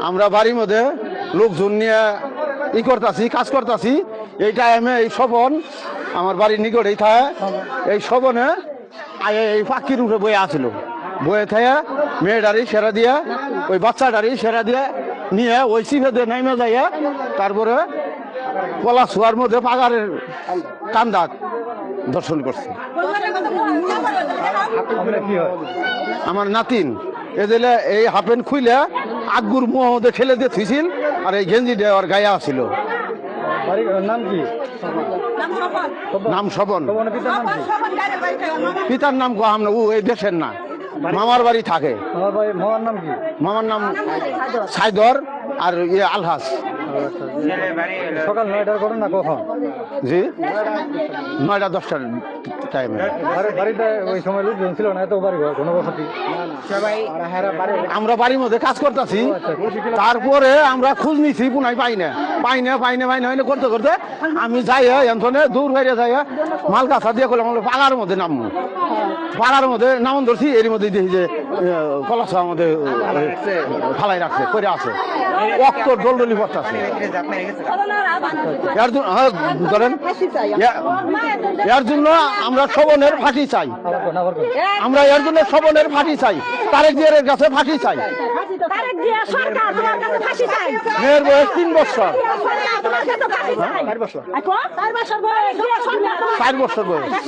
আমরা বাড়ির মধ্যে লোকজন নিয়ে ই করতেছি, কাজ করতেছি। এই টাইমে এই শবন আমার বাড়ির নিকটেই থাকে। এই শবনে এই পাখির উপরে বয়ে আসছিল, বয়ে থেকে মেয়েটারি সেরা দিয়ে ওই বাচ্চাটারি সেরা দিয়ে নিয়ে ওই সিফে দিয়ে নেমে যাইয়া তারপরে কলা শোয়ার মধ্যে পাগারের কান্দাত দর্শন করছে। আমার নাতিন এদিলে এই হাফেন খুইলে আগুর মধ্যে ঠেলে দিয়ে থুইছিল, আর এই গেঞ্জি দেওয়ার গায়ে আসছিল। নাম কি? নাম শবন। পিতার নাম কহাম না, ও এই দেশের না, মামার বাড়ি থাকে। মামার নাম কি? মামার নাম সাইদর আর ইয়ে আলহাস। সকাল 9টার ঘটনা কখন? জি 9টা 10টার টাইমে। বাড়িতে ওই সময় লোকজন ছিল না, এত বাড়ি ঘর ঘনবসতি? আমরা বাড়ির মধ্যে কাজ করতেছি, তারপরে আমরা খোঁজ নিছি, পুনাই পাইনে করতে করতে আমি যাই এখানে দূর হয়ে যাই মাল গাছা দিয়ে করলাম পাড়ার মধ্যে নামবো। পাড়ার মধ্যে নামন ধরছি, এর মধ্যে দেখি যে কলাসা আমাদের ফালাই রাখছে, করে আছে অক্তর দলদলি পড়তেছে। ধরেন এর জন্য আমরা শবনের ফাঁসি চাই, আমরা এর জন্য শবনের ফাঁসি চাই, তারেক জিয়ার কাছে ফাঁসি চাই। মেয়ের বয়স 3 বছর, 4 বছর বয়স।